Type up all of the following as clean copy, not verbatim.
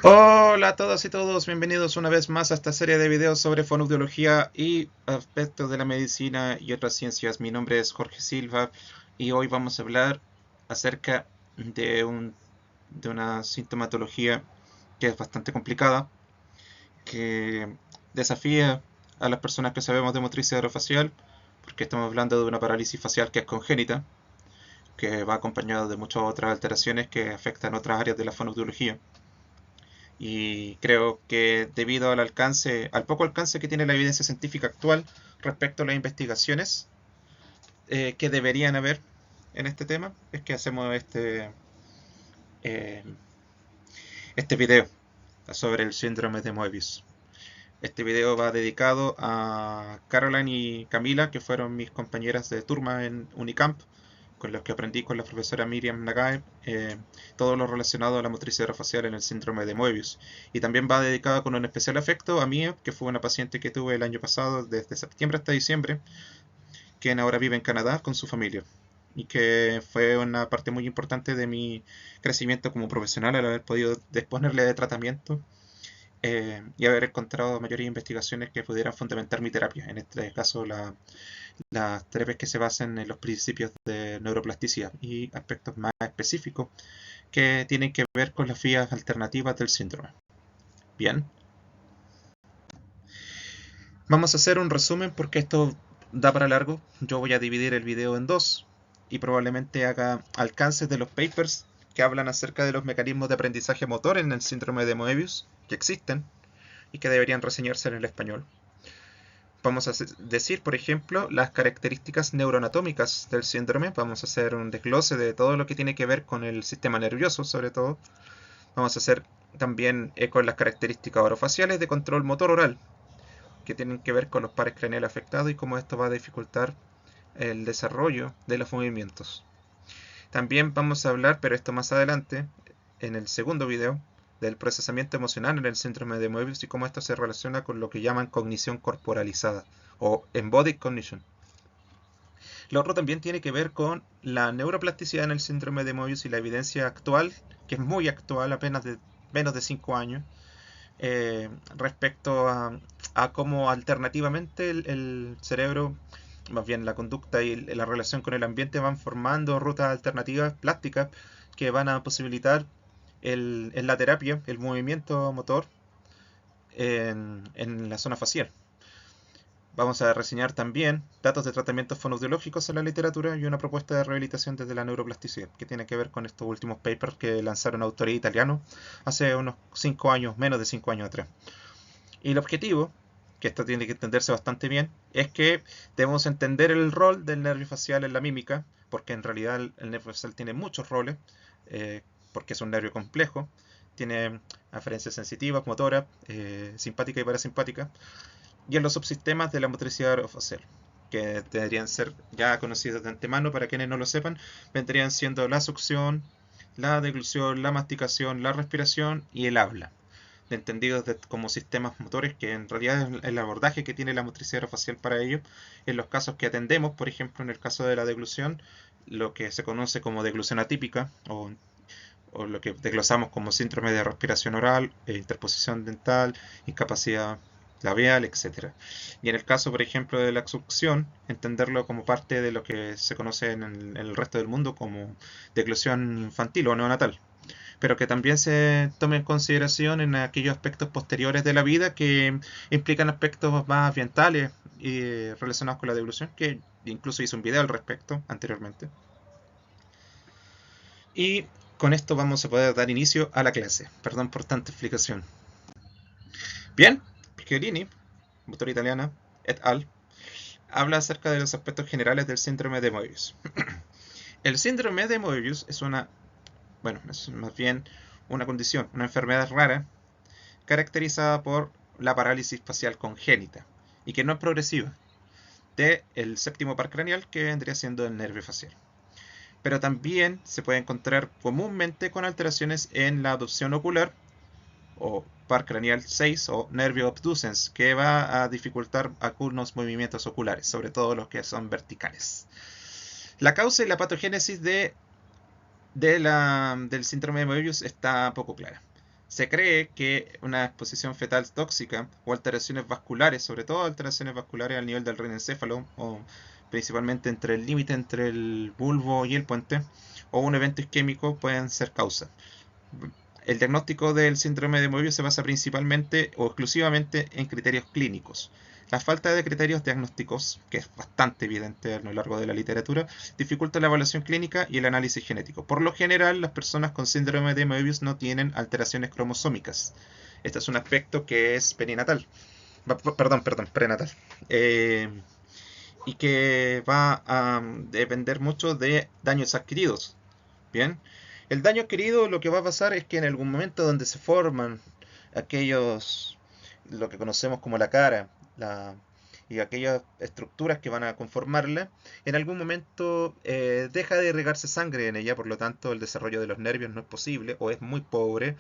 Hola a todas y todos, bienvenidos una vez más a esta serie de videos sobre fonoaudiología y aspectos de la medicina y otras ciencias. Mi nombre es Jorge Silva y hoy vamos a hablar acerca de, de una sintomatología que es bastante complicada, que desafía a las personas que sabemos de motricidad orofacial, porque estamos hablando de una parálisis facial que es congénita, que va acompañada de muchas otras alteraciones que afectan otras áreas de la fonoaudiología. Y creo que debido al alcance, al poco alcance que tiene la evidencia científica actual respecto a las investigaciones que deberían haber en este tema, es que hacemos eh, este video sobre el síndrome de Moebius. Este video va dedicado a Caroline y Camila, que fueron mis compañeras de turma en Unicamp, con los que aprendí con la profesora Miriam Nagae, todo lo relacionado a la motricidad facial en el síndrome de Moebius. Y también va dedicado con un especial afecto a Mia, que fue una paciente que tuve el año pasado, desde septiembre hasta diciembre, quien ahora vive en Canadá con su familia. Y que fue una parte muy importante de mi crecimiento como profesional al haber podido disponerle de tratamiento y haber encontrado mayores investigaciones que pudieran fundamentar mi terapia. En este caso, las terapias que se basan en los principios de neuroplasticidad y aspectos más específicos que tienen que ver con las vías alternativas del síndrome. Bien, vamos a hacer un resumen porque esto da para largo. Yo voy a dividir el video en dos y probablemente haga alcances de los papers que hablan acerca de los mecanismos de aprendizaje motor en el síndrome de Moebius que existen y que deberían reseñarse en el español. Vamos a decir, por ejemplo, las características neuroanatómicas del síndrome. Vamos a hacer un desglose de todo lo que tiene que ver con el sistema nervioso, sobre todo. Vamos a hacer también eco en las características orofaciales de control motor oral, que tienen que ver con los pares craneales afectados y cómo esto va a dificultar el desarrollo de los movimientos. También vamos a hablar, pero esto más adelante, en el segundo video, del procesamiento emocional en el síndrome de Moebius y cómo esto se relaciona con lo que llaman cognición corporalizada o embodied cognition. Lo otro también tiene que ver con la neuroplasticidad en el síndrome de Moebius y la evidencia actual, que es muy actual, apenas de menos de 5 años, respecto a cómo alternativamente el cerebro, más bien la conducta y la relación con el ambiente van formando rutas alternativas plásticas que van a posibilitar en la terapia el movimiento motor en la zona facial. Vamos a reseñar también datos de tratamientos fonoaudiológicos en la literatura y una propuesta de rehabilitación desde la neuroplasticidad, que tiene que ver con estos últimos papers que lanzaron autores italianos hace unos 5 años, menos de 5 años atrás. Y el objetivo, que esto tiene que entenderse bastante bien, es que debemos entender el rol del nervio facial en la mímica, porque en realidad el nervio facial tiene muchos roles, porque es un nervio complejo, tiene aferencias sensitivas, motoras, simpática y parasimpática, y en los subsistemas de la motricidad orofacial, que deberían ser ya conocidos de antemano para quienes no lo sepan, vendrían siendo la succión, la deglución, la masticación, la respiración y el habla, entendidos como sistemas motores, que en realidad es el abordaje que tiene la motricidad orofacial para ello. En los casos que atendemos, por ejemplo, en el caso de la deglución, lo que se conoce como deglución atípica o lo que desglosamos como síndrome de respiración oral, interposición dental, incapacidad labial, etcétera. Y en el caso, por ejemplo, de la succión, entenderlo como parte de lo que se conoce en el resto del mundo como deglución infantil o neonatal, pero que también se tome en consideración en aquellos aspectos posteriores de la vida que implican aspectos más ambientales y relacionados con la deglución, que incluso hice un video al respecto anteriormente. Y con esto vamos a poder dar inicio a la clase. Perdón por tanta explicación. Bien, Piccolini, autora italiana, et al., habla acerca de los aspectos generales del síndrome de Moebius. El síndrome de Moebius es es más bien una condición, una enfermedad rara caracterizada por la parálisis facial congénita y que no es progresiva del séptimo par craneal, que vendría siendo el nervio facial. Pero también se puede encontrar comúnmente con alteraciones en la adopción ocular o par craneal 6 o nervio obducens, que va a dificultar algunos movimientos oculares, sobre todo los que son verticales. La causa y la patogénesis del síndrome de Moebius está poco clara. Se cree que una exposición fetal tóxica o alteraciones vasculares, sobre todo alteraciones vasculares al nivel del renencéfalo, o principalmente entre el límite entre el bulbo y el puente, o un evento isquémico pueden ser causa. El diagnóstico del síndrome de Moebius se basa principalmente o exclusivamente en criterios clínicos. La falta de criterios diagnósticos, que es bastante evidente a lo largo de la literatura, dificulta la evaluación clínica y el análisis genético. Por lo general, las personas con síndrome de Moebius no tienen alteraciones cromosómicas. Este es un aspecto que es perinatal. Perdón, prenatal. Y que va a depender mucho de daños adquiridos. Bien, el daño adquirido lo que va a pasar es que en algún momento donde se forman aquellos, lo que conocemos como la cara, y aquellas estructuras que van a conformarla, en algún momento deja de irrigarse sangre en ella, por lo tanto el desarrollo de los nervios no es posible o es muy pobre,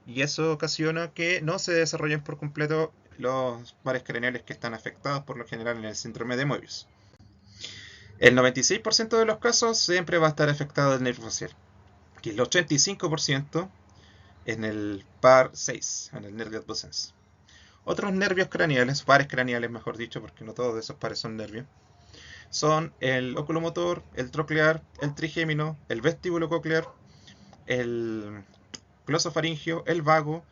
y eso ocasiona que no se desarrollen por completo los pares craneales que están afectados por lo general en el síndrome de Moebius. El 96% de los casos siempre va a estar afectado el nervio facial, que el 85% en el par 6, en el nervio adducens. Otros nervios craneales, pares craneales mejor dicho, porque no todos esos pares son nervios, son el oculomotor, el troclear, el trigémino, el vestíbulo coclear, el glosofaringio, el vago,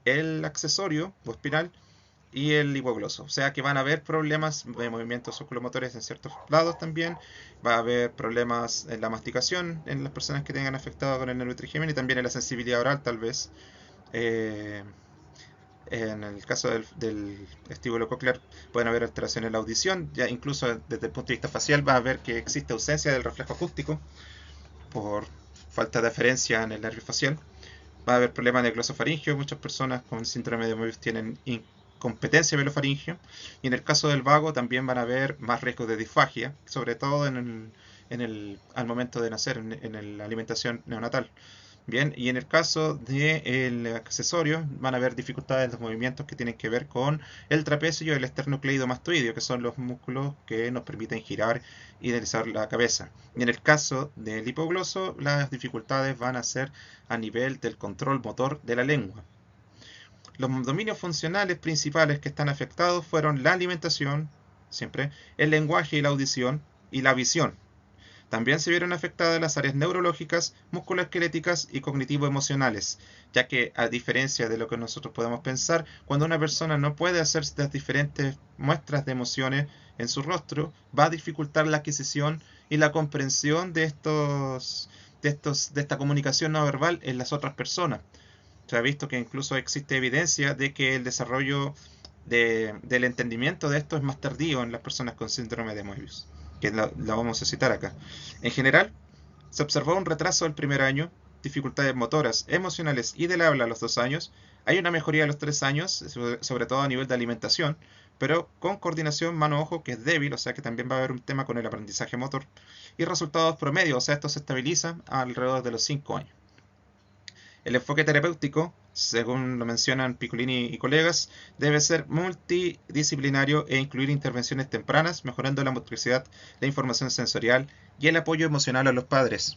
el accesorio o espinal y el hipogloso. O sea que van a haber problemas de movimientos oculomotores en ciertos lados también. Va a haber problemas en la masticación en las personas que tengan afectado con el nervio trigémino y también en la sensibilidad oral tal vez. Eh, en el caso del vestíbulo coclear pueden haber alteraciones en la audición, ya incluso desde el punto de vista facial va a ver que existe ausencia del reflejo acústico por falta de aferencia en el nervio facial. Va a haber problemas de glosofaringio, muchas personas con síndrome de Moebius tienen incompetencia velofaringio, y en el caso del vago también van a haber más riesgos de disfagia, sobre todo al momento de nacer, en la alimentación neonatal. Bien, y en el caso del accesorio van a haber dificultades en los movimientos que tienen que ver con el trapecio y el esternocleidomastoideo, que son los músculos que nos permiten girar y deslizar la cabeza. Y en el caso del hipogloso, las dificultades van a ser a nivel del control motor de la lengua. Los dominios funcionales principales que están afectados fueron la alimentación, siempre, el lenguaje y la audición, y la visión. También se vieron afectadas las áreas neurológicas, musculoesqueléticas y cognitivo-emocionales, ya que, a diferencia de lo que nosotros podemos pensar, cuando una persona no puede hacer las diferentes muestras de emociones en su rostro, va a dificultar la adquisición y la comprensión de esta comunicación no verbal en las otras personas. Se ha visto que incluso existe evidencia de que el desarrollo del entendimiento de esto es más tardío en las personas con síndrome de Moebius, que la vamos a citar acá. En general, se observó un retraso del primer año, dificultades motoras, emocionales y del habla a los 2 años. Hay una mejoría a los 3 años, sobre todo a nivel de alimentación, pero con coordinación mano-ojo que es débil, o sea que también va a haber un tema con el aprendizaje motor, y resultados promedio, o sea, esto se estabiliza alrededor de los 5 años. El enfoque terapéutico, según lo mencionan Piccolini y colegas, debe ser multidisciplinario e incluir intervenciones tempranas, mejorando la motricidad, la información sensorial y el apoyo emocional a los padres.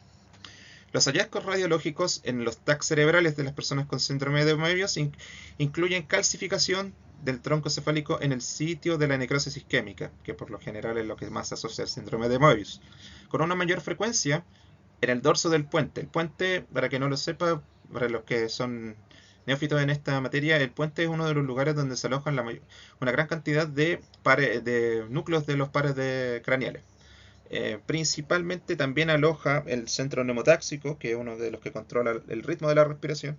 Los hallazgos radiológicos en los TAC cerebrales de las personas con síndrome de Moebius incluyen calcificación del tronco cefálico en el sitio de la necrosis isquémica, que por lo general es lo que más asocia al síndrome de Moebius, con una mayor frecuencia en el dorso del puente. El puente, para que no lo sepa, para los que son neófitos en esta materia, el puente es uno de los lugares donde se alojan una gran cantidad de núcleos de los pares craneales. Principalmente también aloja el centro neumotáxico, que es uno de los que controla el ritmo de la respiración,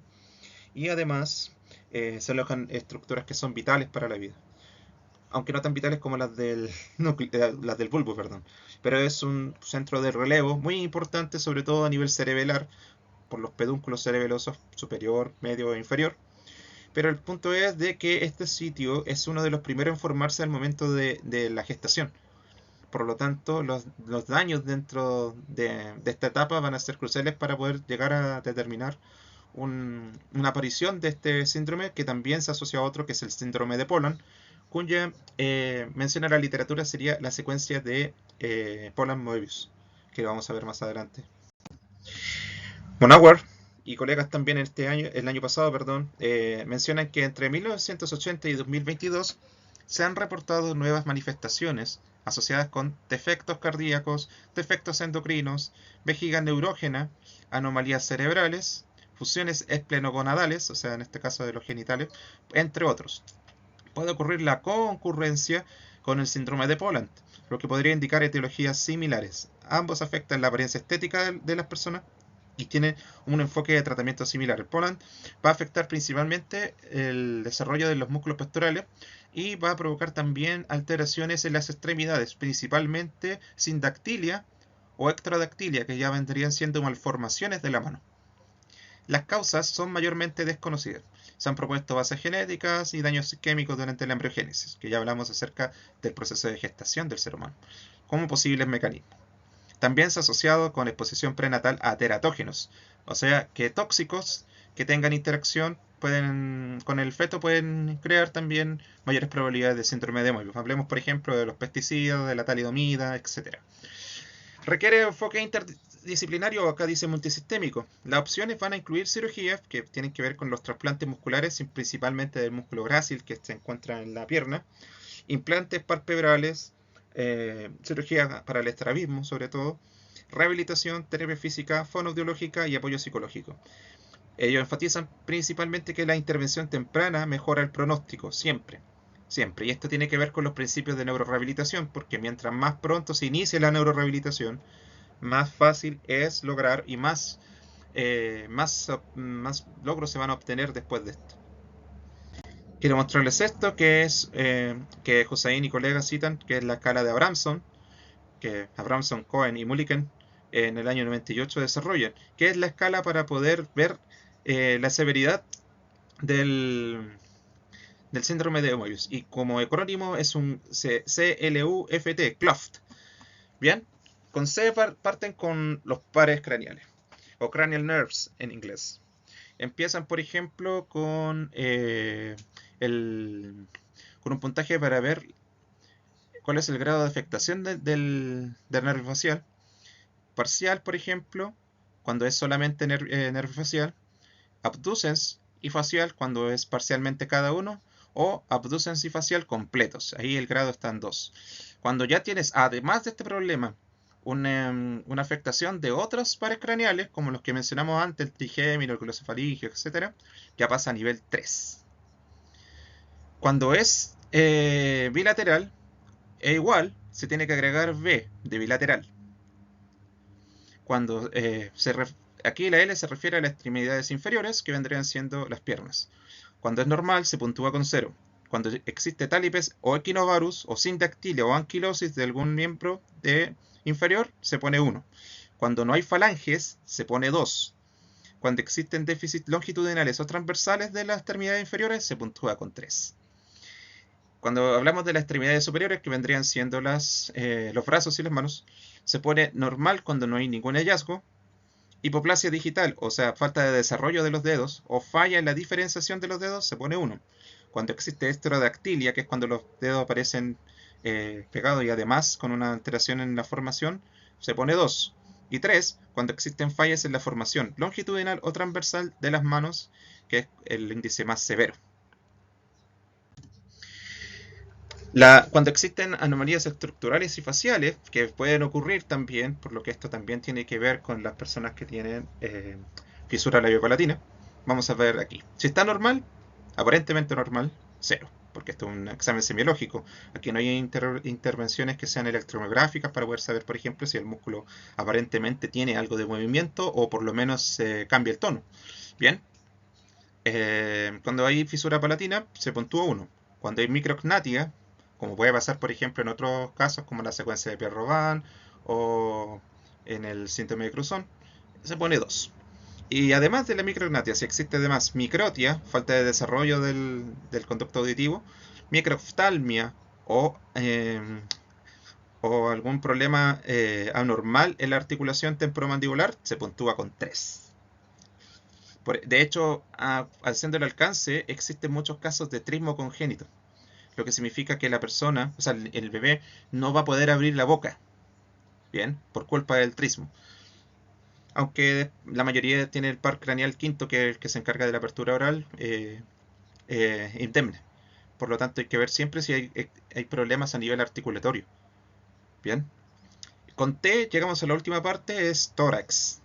y además se alojan estructuras que son vitales para la vida, aunque no tan vitales como las del bulbo, perdón. Pero es un centro de relevo muy importante, sobre todo a nivel cerebelar, por los pedúnculos cerebelosos superior, medio e inferior. Pero el punto es de que este sitio es uno de los primeros en formarse al momento de la gestación. Por lo tanto, los daños dentro de esta etapa van a ser cruciales para poder llegar a determinar una aparición de este síndrome, que también se asocia a otro, que es el síndrome de Poland, cuya mención a la literatura sería la secuencia de Poland-Moebius, que vamos a ver más adelante. Monauer y colegas también el año pasado, perdón, mencionan que entre 1980 y 2022 se han reportado nuevas manifestaciones asociadas con defectos cardíacos, defectos endocrinos, vejiga neurógena, anomalías cerebrales, fusiones esplenogonadales, o sea, en este caso de los genitales, entre otros. Puede ocurrir la concurrencia con el síndrome de Poland, lo que podría indicar etiologías similares. Ambos afectan la apariencia estética de las personas y tienen un enfoque de tratamiento similar. El Poland va a afectar principalmente el desarrollo de los músculos pectorales y va a provocar también alteraciones en las extremidades, principalmente sindactilia o ectrodactilia, que ya vendrían siendo malformaciones de la mano. Las causas son mayormente desconocidas. Se han propuesto bases genéticas y daños químicos durante la embriogénesis, que ya hablamos acerca del proceso de gestación del ser humano, como posibles mecanismos. También se ha asociado con exposición prenatal a teratógenos, o sea que tóxicos que tengan interacción con el feto pueden crear también mayores probabilidades de síndrome de Moebius. Hablemos, por ejemplo, de los pesticidas, de la talidomida, etc. Requiere enfoque interdisciplinario, acá dice multisistémico. Las opciones van a incluir cirugías que tienen que ver con los trasplantes musculares, principalmente del músculo grácil que se encuentra en la pierna, implantes palpebrales, cirugía para el estrabismo sobre todo, rehabilitación, terapia física, fonoaudiológica y apoyo psicológico. Ellos enfatizan principalmente que la intervención temprana mejora el pronóstico, siempre. Siempre. Y esto tiene que ver con los principios de neurorehabilitación, porque mientras más pronto se inicie la neurorehabilitación, más fácil es lograr y más logros se van a obtener después de esto. Quiero mostrarles esto, que es que Hossain y colegas citan, que es la escala de Abramson, que Abramson, Cohen y Mulliken en el año 98 desarrollan, que es la escala para poder ver la severidad del síndrome de Moebius. Y como acrónimo es un CLUFT, CLUFT. Bien, con C parten con los pares craneales, o cranial nerves en inglés. Empiezan, por ejemplo, con un puntaje para ver cuál es el grado de afectación del nervio facial. Parcial, por ejemplo, cuando es solamente nervio facial. Abducens y facial, cuando es parcialmente cada uno. O abducens y facial completos. Ahí el grado está en 2. Cuando ya tienes, además de este problema, una afectación de otros pares craneales, como los que mencionamos antes, el trigémino, el glosofaringeo, etc., ya pasa a nivel 3. Cuando es bilateral, e igual, se tiene que agregar B de bilateral. Cuando aquí la L se refiere a las extremidades inferiores, que vendrían siendo las piernas. Cuando es normal, se puntúa con 0. Cuando existe tálipes o equinovarus o sindactilia o anquilosis de algún miembro inferior, se pone 1. Cuando no hay falanges, se pone 2. Cuando existen déficits longitudinales o transversales de las extremidades inferiores, se puntúa con 3. Cuando hablamos de las extremidades superiores, que vendrían siendo los brazos y las manos, se pone normal cuando no hay ningún hallazgo. Hipoplasia digital, o sea, falta de desarrollo de los dedos, o falla en la diferenciación de los dedos, se pone 1. Cuando existe esterodactilia, que es cuando los dedos aparecen pegados y además con una alteración en la formación, se pone 2. Y 3, cuando existen fallas en la formación longitudinal o transversal de las manos, que es el índice más severo. Cuando existen anomalías estructurales y faciales, que pueden ocurrir también, por lo que esto también tiene que ver con las personas que tienen fisura labiopalatina, vamos a ver aquí. Si está normal, aparentemente normal, 0, porque esto es un examen semiológico. Aquí no hay intervenciones que sean electromiográficas para poder saber, por ejemplo, si el músculo aparentemente tiene algo de movimiento o por lo menos cambia el tono. Bien, cuando hay fisura palatina, se puntúa 1. Cuando hay micrognatia, como puede pasar, por ejemplo, en otros casos, como la secuencia de Pierre-Robin o en el síndrome de Cruzón, se pone 2. Y además de la micrognatia, si existe además microtia, falta de desarrollo del conducto auditivo, microftalmia o algún problema anormal en la articulación temporomandibular, se puntúa con 3. De hecho, haciendo el alcance, existen muchos casos de trismo congénito, lo que significa que la persona, o sea, el bebé, no va a poder abrir la boca, bien, por culpa del trismo. aunque la mayoría tiene el par craneal quinto, que es el que se encarga de la apertura oral indemne. Por lo tanto, hay que ver siempre si hay problemas a nivel articulatorio. Bien. Con T llegamos a la última parte, es tórax.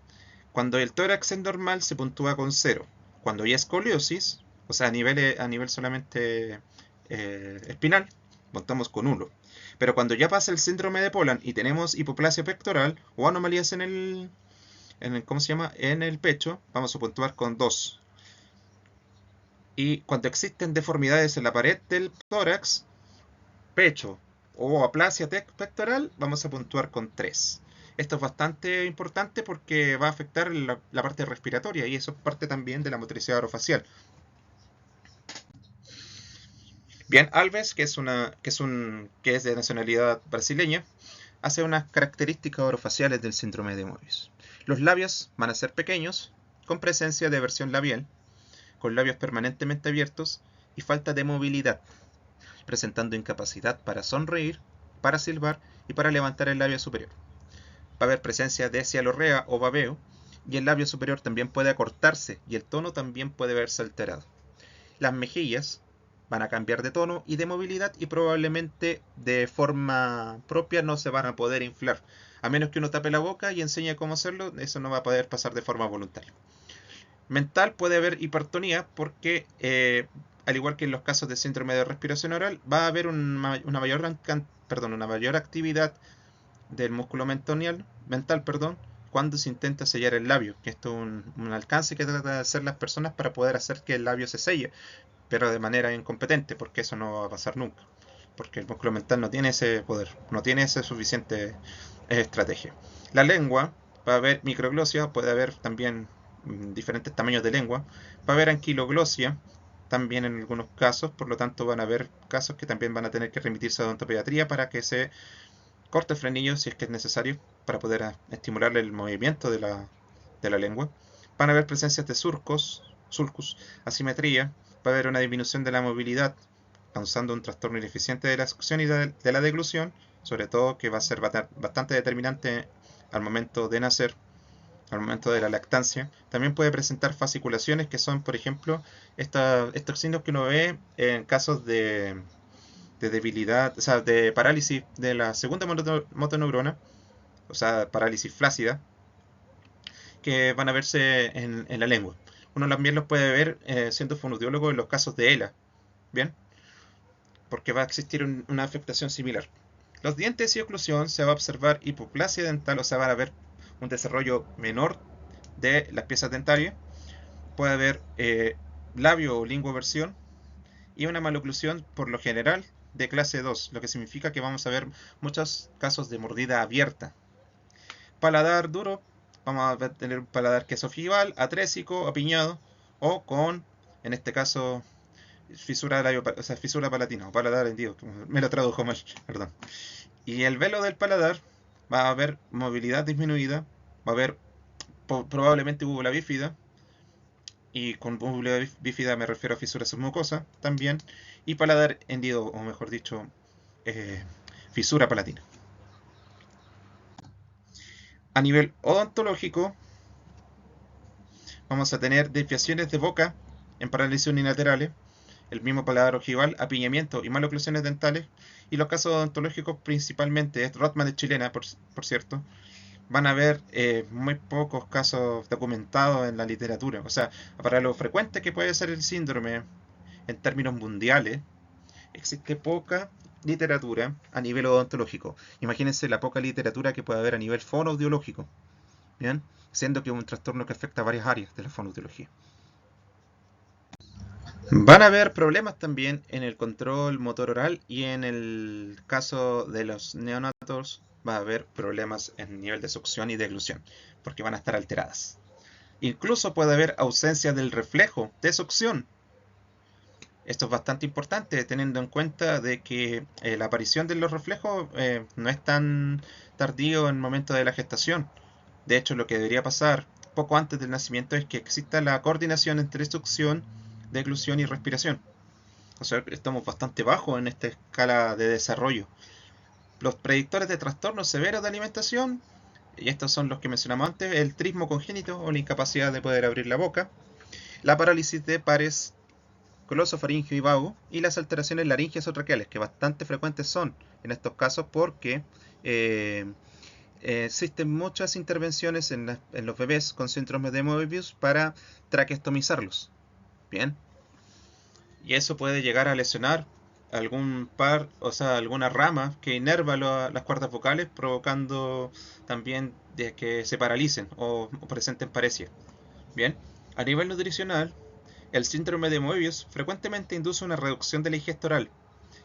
Cuando el tórax es normal se puntúa con 0. Cuando hay escoliosis, o sea, a nivel solamente espinal, montamos con 1. Pero cuando ya pasa el síndrome de Poland y tenemos hipoplasia pectoral o anomalías ¿cómo se llama? En el pecho, vamos a puntuar con 2. Y cuando existen deformidades en la pared del tórax, pecho o aplasia pectoral, vamos a puntuar con 3. Esto es bastante importante porque va a afectar la parte respiratoria y eso es parte también de la motricidad orofacial. Bien, Alves, que es de nacionalidad brasileña, hace unas características orofaciales del síndrome de Moebius. Los labios van a ser pequeños, con presencia de eversión labial, con labios permanentemente abiertos y falta de movilidad, presentando incapacidad para sonreír, para silbar y para levantar el labio superior. Va a haber presencia de cialorrea o babeo, y el labio superior también puede acortarse y el tono también puede verse alterado. Las mejillas van a cambiar de tono y de movilidad y probablemente de forma propia no se van a poder inflar. A menos que uno tape la boca y enseñe cómo hacerlo, eso no va a poder pasar de forma voluntaria. Mental puede haber hipertonía porque, al igual que en los casos de síndrome de respiración oral, va a haber una mayor actividad del músculo mental, cuando se intenta sellar el labio, que esto es un alcance que tratan de hacer las personas para poder hacer que el labio se selle, pero de manera incompetente, porque eso no va a pasar nunca, porque el músculo mental no tiene ese poder, no tiene esa suficiente estrategia. La lengua, va a haber microglosia, puede haber también diferentes tamaños de lengua, va a haber anquiloglosia, también en algunos casos, por lo tanto van a haber casos que también van a tener que remitirse a odontopediatría para que se corte el frenillo si es que es necesario para poder estimular el movimiento de la lengua. Van a haber presencias de sulcus, asimetría, va a haber una disminución de la movilidad, causando un trastorno ineficiente de la succión y de la deglución, sobre todo que va a ser bastante determinante al momento de nacer, al momento de la lactancia. También puede presentar fasciculaciones, que son, por ejemplo, estos signos que uno ve en casos de debilidad, o sea, de parálisis de la segunda motoneurona, o sea, parálisis flácida, que van a verse en la lengua. Uno también los puede ver siendo fonoaudiólogo en los casos de ELA, ¿bien? Porque va a existir una afectación similar. Los dientes y oclusión se va a observar hipoplasia dental, o sea, van a haber un desarrollo menor de las piezas dentarias. Puede haber labio o linguoversión y una maloclusión por lo general de clase 2, lo que significa que vamos a ver muchos casos de mordida abierta. Paladar duro, vamos a tener un paladar quesogingival, atrésico, apiñado o con, en este caso, fisura palatina o paladar hendido, me lo tradujo mal, perdón. Y el velo del paladar va a haber movilidad disminuida, va a haber probablemente úvula bífida, y con úvula bífida me refiero a fisura submucosa también, y paladar hendido, o mejor dicho, fisura palatina. A nivel odontológico, vamos a tener desviaciones de boca en parálisis unilaterales, el mismo paladar ojival, apiñamiento y maloclusiones dentales, y los casos odontológicos principalmente, Rothman de chilena, por cierto, van a haber muy pocos casos documentados en la literatura. O sea, para lo frecuente que puede ser el síndrome en términos mundiales, existe poca literatura a nivel odontológico. Imagínense la poca literatura que puede haber a nivel fonoaudiológico, ¿bien? Siendo que es un trastorno que afecta a varias áreas de la fonoaudiología. Van a haber problemas también en el control motor oral y en el caso de los neonatos va a haber problemas en nivel de succión y deglución, porque van a estar alteradas. Incluso puede haber ausencia del reflejo de succión. Esto es bastante importante teniendo en cuenta de que la aparición de los reflejos no es tan tardío en el momento de la gestación. De hecho, lo que debería pasar poco antes del nacimiento es que exista la coordinación entre succión, deglución y respiración. O sea, estamos bastante bajos en esta escala de desarrollo. Los predictores de trastornos severos de alimentación y estos son los que mencionamos antes: el trismo congénito o la incapacidad de poder abrir la boca, la parálisis de pares glosofaringeo y vago, y las alteraciones laríngeas o traqueales, que bastante frecuentes son en estos casos porque eh, existen muchas intervenciones en los bebés con síndrome de Moebius para traqueostomizarlos. Bien, y eso puede llegar a lesionar algún par, o sea, alguna rama que inerva las cuerdas vocales, provocando también de que se paralicen o presenten paresia. Bien, a nivel nutricional, el síndrome de Moebius frecuentemente induce una reducción de la ingesta oral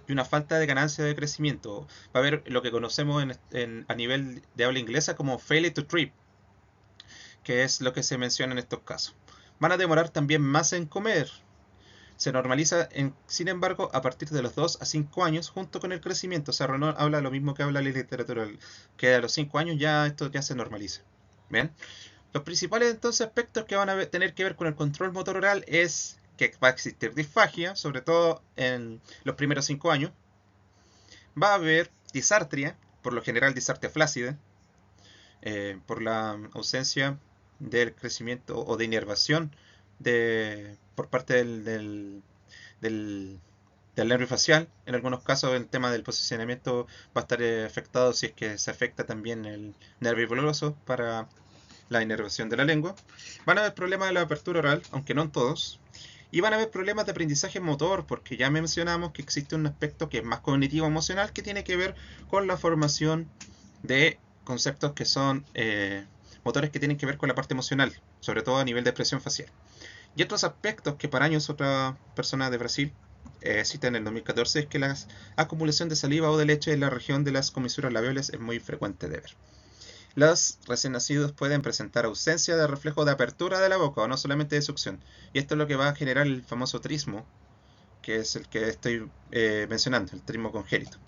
y una falta de ganancia de crecimiento. Va a haber lo que conocemos a nivel de habla inglesa como failure to trip, que es lo que se menciona en estos casos. Van a demorar también más en comer. Se normaliza, sin embargo, a partir de los 2 a 5 años, junto con el crecimiento. O sea, Renaud habla lo mismo que habla la literatura, que a los 5 años ya esto ya se normaliza. ¿Bien? Los principales entonces aspectos que van a tener que ver con el control motor oral es que va a existir disfagia, sobre todo en los primeros 5 años. Va a haber disartria, por lo general disartria flácida, por la ausencia del crecimiento o de inervación por parte del, del nervio facial. En algunos casos el tema del posicionamiento va a estar afectado si es que se afecta también el nervio hipoglóso para la inervación de la lengua. Van a haber problemas de la apertura oral, aunque no en todos. Y van a haber problemas de aprendizaje motor, porque ya mencionamos que existe un aspecto que es más cognitivo-emocional, que tiene que ver con la formación de conceptos que son motores que tienen que ver con la parte emocional, sobre todo a nivel de expresión facial. Y otros aspectos que para años otra persona de Brasil cita en el 2014 es que la acumulación de saliva o de leche en la región de las comisuras labiales es muy frecuente de ver. Los recién nacidos pueden presentar ausencia de reflejo de apertura de la boca o no solamente de succión. Y esto es lo que va a generar el famoso trismo, que es el que estoy mencionando, el trismo congénito.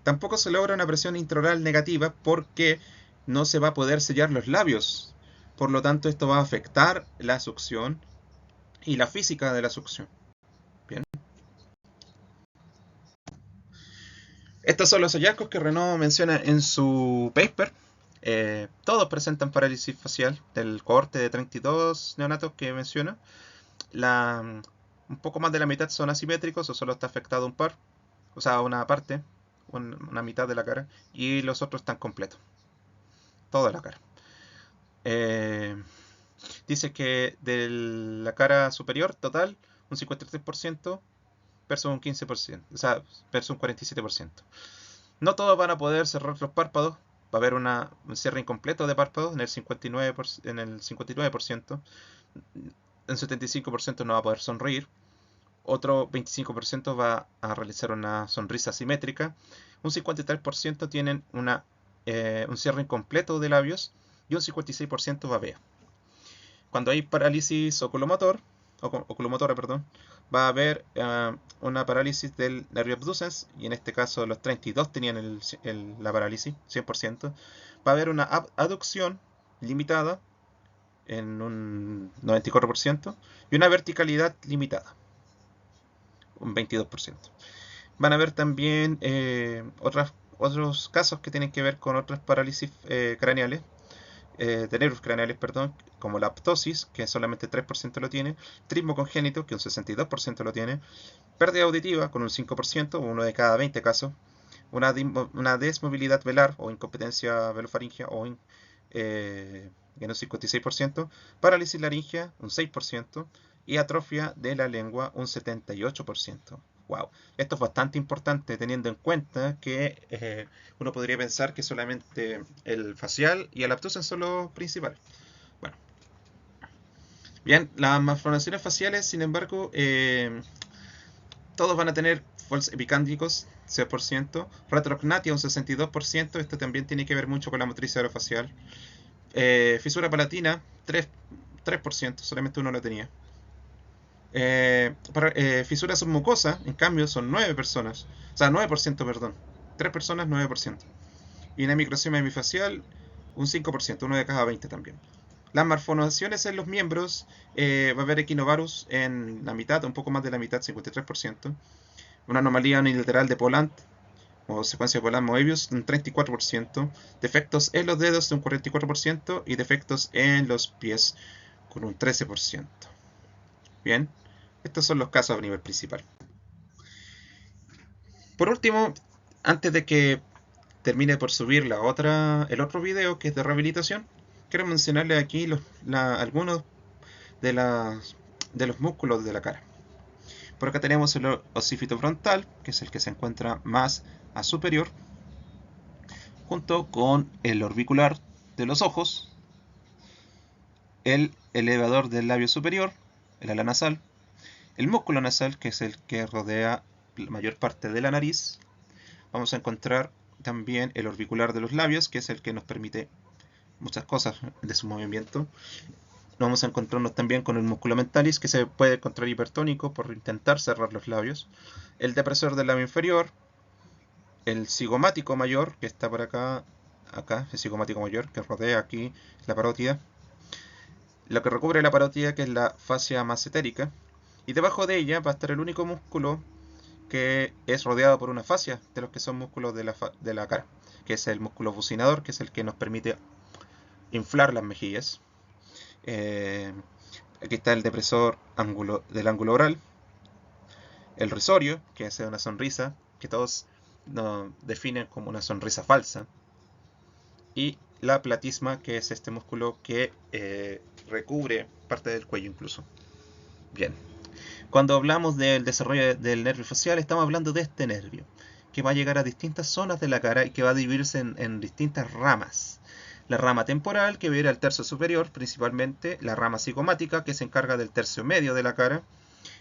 Tampoco se logra una presión intraoral negativa porque no se va a poder sellar los labios. Por lo tanto, esto va a afectar la succión y la física de la succión. Bien. Estos son los hallazgos que Renaud menciona en su paper. Todos presentan parálisis facial del cohorte de 32 neonatos que menciona. Un poco más de la mitad son asimétricos o solo está afectado un par, o sea, una parte, una mitad de la cara, y los otros están completos, toda la cara. Dice que de la cara superior total, un 53% versus un 15%, o sea, versus un 47%. No todos van a poder cerrar los párpados, va a haber un cierre incompleto de párpados en el 59%, en el 59%, en 75% no va a poder sonreír, otro 25% va a realizar una sonrisa simétrica, un 53% tienen un cierre incompleto de labios y un 56% babea. Cuando hay parálisis oculomotora, perdón, va a haber una parálisis del nervio abducens, y en este caso los 32 tenían la parálisis, 100%. Va a haber una aducción limitada en un 94% y una verticalidad limitada, un 22%. Van a haber también otros casos que tienen que ver con otras parálisis craneales, de nervios craneales, perdón, como la ptosis, que solamente 3% lo tiene, trismo congénito, que un 62% lo tiene, pérdida auditiva, con un 5%, uno de cada 20 casos, una desmovilidad velar o incompetencia velofaringea en un 56%, parálisis laringea, un 6%, y atrofia de la lengua, un 78%. Wow, esto es bastante importante teniendo en cuenta que uno podría pensar que solamente el facial y el abducen son los principales. Bueno, bien, las malformaciones faciales, sin embargo, todos van a tener falsos epicándicos, 6%, retrognatia un 62%, esto también tiene que ver mucho con la motricidad orofacial. Fisura palatina, 3%, solamente uno lo tenía. Fisura submucosa, en cambio, son 9 personas, o sea, 9%, perdón. 3 personas, 9%. Y una microsoma hemifacial, un 5%, uno de cada 20 también. Las malformaciones en los miembros, va a haber equinovarus en la mitad, un poco más de la mitad, 53%. Una anomalía unilateral de Poland, o secuencia polar Moebius de un 34%, defectos en los dedos de un 44% y defectos en los pies con un 13%. Bien, estos son los casos a nivel principal. Por último, antes de que termine por subir el otro video que es de rehabilitación, quiero mencionarles aquí algunos de, de los músculos de la cara. Por acá tenemos el occipito frontal, que es el que se encuentra más a superior, junto con el orbicular de los ojos, el elevador del labio superior, el ala nasal, el músculo nasal, que es el que rodea la mayor parte de la nariz. Vamos a encontrar también el orbicular de los labios, que es el que nos permite muchas cosas de su movimiento. Vamos a encontrarnos también con el músculo mentalis, que se puede encontrar hipertónico por intentar cerrar los labios. El depresor del labio inferior, el cigomático mayor, que está por acá, el cigomático mayor, que rodea aquí la parótida. Lo que recubre la parótida, que es la fascia massetérica. Y debajo de ella va a estar el único músculo que es rodeado por una fascia de los que son músculos de la cara, que es el músculo bucinador, que es el que nos permite inflar las mejillas. Aquí está el depresor del ángulo oral, el risorio, que es una sonrisa que todos nos definen como una sonrisa falsa, y la platisma, que es este músculo que recubre parte del cuello incluso. Bien, cuando hablamos del desarrollo del nervio facial, estamos hablando de este nervio, que va a llegar a distintas zonas de la cara y que va a dividirse en distintas ramas. La rama temporal, que va a ir al tercio superior principalmente, la rama cigomática, que se encarga del tercio medio de la cara,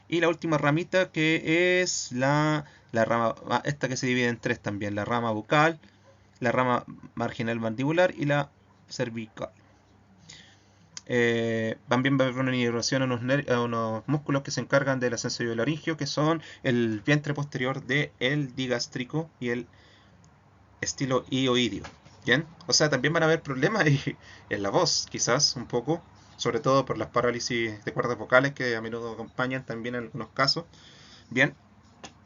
y la última ramita, que es la rama, esta que se divide en tres también, la rama bucal, la rama marginal mandibular y la cervical. También va a haber una inervación a unos músculos que se encargan del ascenso laringio, que son el vientre posterior del digástrico y el estilo hioideo. ¿Bien? O sea, también van a haber problemas en la voz, quizás un poco, sobre todo por las parálisis de cuerdas vocales que a menudo acompañan también en algunos casos. Bien,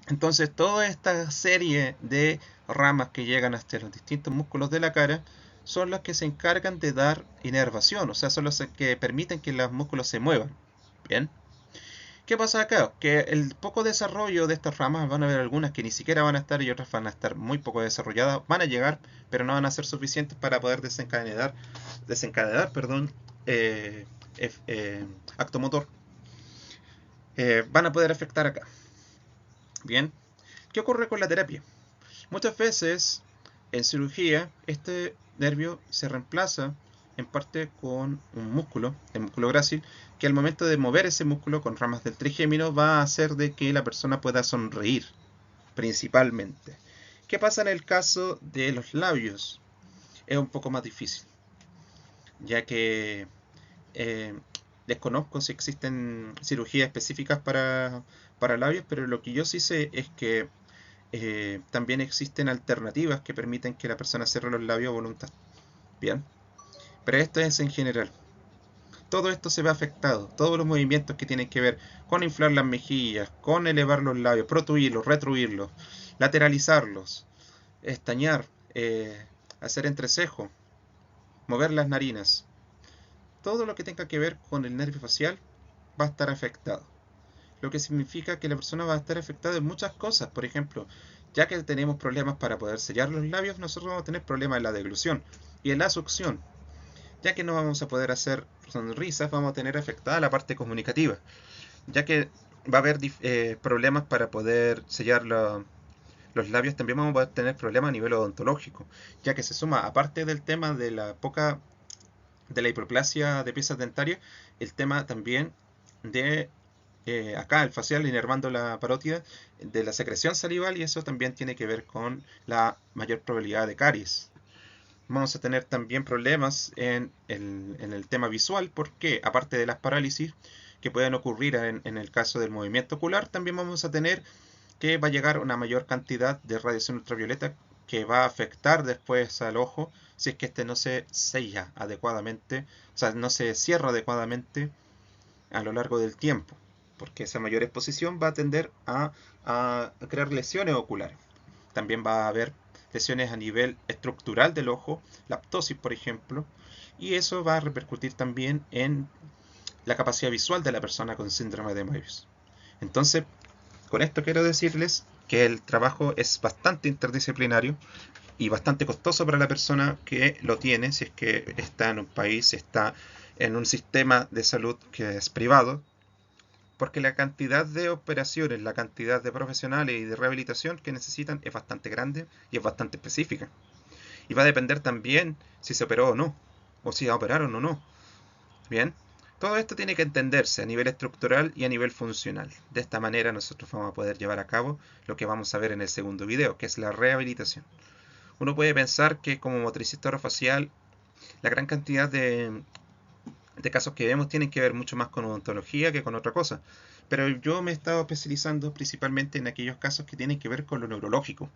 entonces toda esta serie de ramas que llegan hasta los distintos músculos de la cara son las que se encargan de dar inervación, o sea, son los que permiten que los músculos se muevan. Bien. ¿Qué pasa acá? Que el poco desarrollo de estas ramas, van a haber algunas que ni siquiera van a estar y otras van a estar muy poco desarrolladas, van a llegar, pero no van a ser suficientes para poder desencadenar eh, acto motor. Van a poder afectar acá. Bien, ¿qué ocurre con la terapia? Muchas veces en cirugía este nervio se reemplaza en parte con un músculo, el músculo grácil, que al momento de mover ese músculo con ramas del trigémino va a hacer de que la persona pueda sonreír, principalmente. ¿Qué pasa en el caso de los labios? Es un poco más difícil, ya que eh, desconozco si existen cirugías específicas para labios, pero lo que yo sí sé es que también existen alternativas que permiten que la persona cierre los labios a voluntad. Bien, pero esto es en general. Todo esto se ve afectado. Todos los movimientos que tienen que ver con inflar las mejillas, con elevar los labios, protruirlos, retruirlos, lateralizarlos, estañar, hacer entrecejo, mover las narinas. Todo lo que tenga que ver con el nervio facial va a estar afectado. Lo que significa que la persona va a estar afectada en muchas cosas. Por ejemplo, ya que tenemos problemas para poder sellar los labios, nosotros vamos a tener problemas en la deglución y en la succión. Ya que no vamos a poder hacer sonrisas, vamos a tener afectada la parte comunicativa. Ya que va a haber problemas para poder sellar los labios, también vamos a tener problemas a nivel odontológico. Ya que se suma, aparte del tema de la hiperplasia de piezas dentarias, el tema también de acá el facial inervando la parótida, de la secreción salival, y eso también tiene que ver con la mayor probabilidad de caries. Vamos a tener también problemas en el tema visual, porque aparte de las parálisis que pueden ocurrir en el caso del movimiento ocular, también vamos a tener que va a llegar una mayor cantidad de radiación ultravioleta que va a afectar después al ojo si es que este no se sella adecuadamente, o sea, no se cierra adecuadamente a lo largo del tiempo, porque esa mayor exposición va a tender a crear lesiones oculares. también va a haber lesiones a nivel estructural del ojo, la ptosis por ejemplo, y eso va a repercutir también en la capacidad visual de la persona con síndrome de Moebius. Entonces, con esto quiero decirles que el trabajo es bastante interdisciplinario y bastante costoso para la persona que lo tiene, si es que está en un país, está en un sistema de salud que es privado, porque la cantidad de operaciones, la cantidad de profesionales y de rehabilitación que necesitan es bastante grande y es bastante específica. Y va a depender también si se operó o no, o si operaron o no. Bien, todo esto tiene que entenderse a nivel estructural y a nivel funcional. De esta manera nosotros vamos a poder llevar a cabo lo que vamos a ver en el segundo video, que es la rehabilitación. Uno puede pensar que como motricista orofacial, la gran cantidad de casos que vemos tienen que ver mucho más con odontología que con otra cosa. Pero yo me he estado especializando principalmente en aquellos casos que tienen que ver con lo neurológico,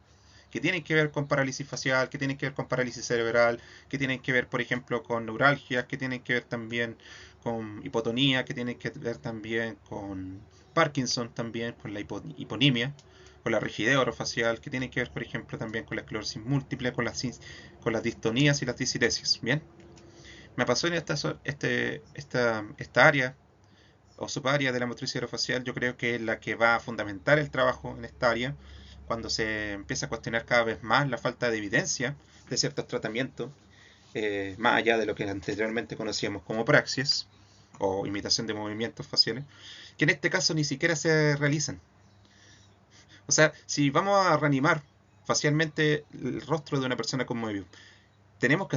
que tienen que ver con parálisis facial, que tienen que ver con parálisis cerebral, que tienen que ver, por ejemplo, con neuralgias, que tienen que ver también con hipotonía, que tienen que ver también con Parkinson, también con la hiponimia, con la rigidez orofacial, que tienen que ver, por ejemplo, también con la esclerosis múltiple, con las distonías y las disiresias. Bien, me pasó en esta área o subárea de la motricidad orofacial, yo creo que es la que va a fundamentar el trabajo en esta área, cuando se empieza a cuestionar cada vez más la falta de evidencia de ciertos tratamientos, más allá de lo que anteriormente conocíamos como praxis o imitación de movimientos faciales, que en este caso ni siquiera se realizan. O sea, si vamos a reanimar facialmente el rostro de una persona con Moebius, tenemos que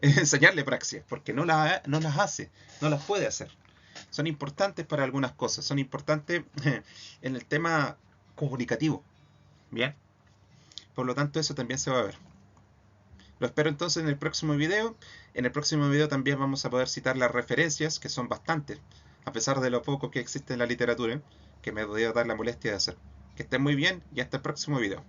enseñarle praxis, porque no las hace, no las puede hacer. Son importantes para algunas cosas, son importantes en el tema comunicativo. Bien, por lo tanto eso también se va a ver. Lo espero entonces en el próximo video. En el próximo video también vamos a poder citar las referencias, que son bastantes, a pesar de lo poco que existe en la literatura, que me he podido dar la molestia de hacer. Que estén muy bien y hasta el próximo video.